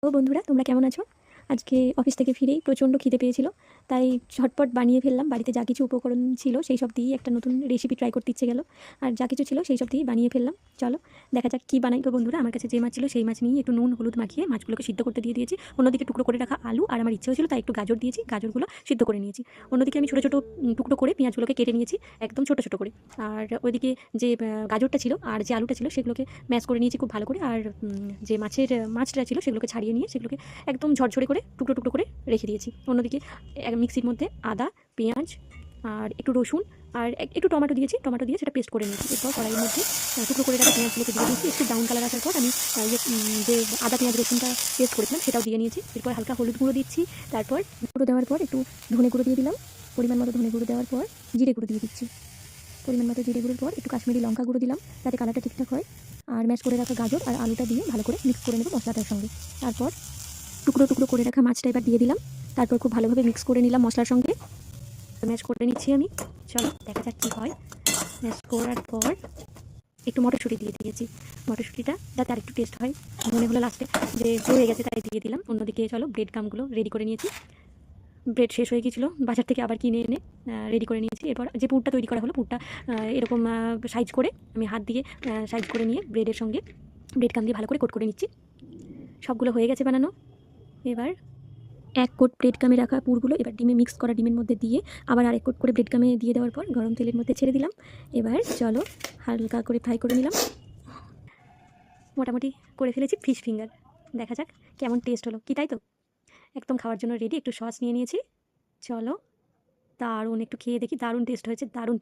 ও বন্ধুরা, তোমরা কেমন আছো? আজকে অফিস থেকে ফিরেই প্রচণ্ড খিদে পেয়েছিল, তাই ঝটপট বানিয়ে ফেললাম। বাড়িতে যা কিছু উপকরণ ছিল সেই সব দিয়েই একটা নতুন রেসিপি ট্রাই করতে ইচ্ছে গেল, আর যা কিছু ছিল সেই সব দিয়েই বানিয়ে ফেললাম। চলো দেখা যাক কী বানাই। তো বন্ধুরা, আমার কাছে যে মাছ ছিল সেই মাছ নিয়ে একটু নুন হলুদ মাখিয়ে মাছগুলোকে সিদ্ধ করতে দিয়ে দিয়েছি। অন্যদিকে টুকরো করে রাখা আলু আর আমার ইচ্ছে হয়েছিল তাই একটু গাজর দিয়েছি, গাজরগুলো সিদ্ধ করে নিয়েছি। অন্যদিকে আমি ছোটো ছোটো টুকরো করে পেঁয়াজগুলোকে কেটে নিয়েছি একদম ছোটো ছোটো করে। আর ওইদিকে যে গাজরটা ছিল আর যে আলুটা ছিল সেগুলোকে ম্যাশ করে নিয়েছি খুব ভালো করে। আর যে মাছটা ছিল সেগুলোকে ছাড়িয়ে নিয়ে সেগুলোকে একদম ঝরঝরে করে টুকরো টুকরো করে রেখে দিয়েছি। অন্যদিকে মিক্সির মধ্যে আদা, পেঁয়াজ আর একটু রসুন আর একটু টমেটো দিয়েছি, টমেটো দিয়ে সেটা পেস্ট করে নিয়েছি। এরপর কড়াইয়ের মধ্যে টুকরো করে রাখা পেঁয়াজগুলোকে দিয়ে দিয়েছি। একটু ব্রাউন কালার আসার পর আমি যে আদা পেঁয়াজ রসুনটা পেস্ট করেছিলাম সেটাও দিয়ে নিয়েছি। এরপর হালকা হলুদ গুঁড়ো দিচ্ছি, তারপর গুঁড়ো দেওয়ার পর একটু ধনে গুঁড়ো দিয়ে দিলাম। পরিমাণ মতো ধনে গুঁড়ো দেওয়ার পর জিরে গুঁড়ো দিয়ে দিচ্ছি। পরিমাণ মতো জিরে গুঁড়োর পর একটু কাশ্মীরি লঙ্কা গুঁড়ো দিলাম যাতে কালারটা ঠিকঠাক হয়। আর ম্যাশ করে রাখা গাজর আর আলুটা দিয়ে ভালো করে মিক্স করে নেব মশলাটার সঙ্গে। তারপর টুকরো টুকরো করে রাখা মাছটা এবার দিয়ে দিলাম। তারপর খুব ভালোভাবে মিক্স করে নিলাম মশলার সঙ্গে। ম্যাশ করে নিচ্ছি আমি। চলো দেখা যাক কী হয়। ম্যাশ করার পর একটু মটরশুঁটি দিয়ে দিয়েছি। মটরশুঁটিটা যাতে আরেকটু টেস্ট হয়, মনে হলো লাস্টে যে হয়ে গেছে তাই দিয়ে দিলাম। অন্যদিকে চলো ব্রেড কামগুলো রেডি করে নিয়েছি। ব্রেড শেষ হয়ে গিয়েছিলো, বাজার থেকে আবার কিনে এনে রেডি করে নিয়েছি। এরপর যে পুরটা তৈরি করা হলো, পুরটা এরকম সাইজ করে আমি হাত দিয়ে সাইজ করে নিয়ে ব্রেডের সঙ্গে ব্রেড কাম দিয়ে ভালো করে কোট করে নিচ্ছি। সবগুলো হয়ে গেছে বানানো। এবার এক কোট ব্রেড কামে রাখা পুরগুলো এবার ডিমে মিক্স করা ডিমের মধ্যে দিয়ে আবার আরেক কোট করে ব্রেড কামে দিয়ে দেওয়ার পর গরম তেলের মধ্যে ছেড়ে দিলাম। এবার চলো হালকা করে ফ্রাই করে নিলাম। মোটামুটি করে ফেলেছি ফিশ ফিঙ্গার। দেখা যাক কেমন টেস্ট হলো। কি তাই তো, একদম খাওয়ার জন্য রেডি। একটু সস নিয়ে নিয়েছি। চলো দারুণ, একটু খেয়ে দেখি। দারুণ টেস্ট হয়েছে, দারুণ।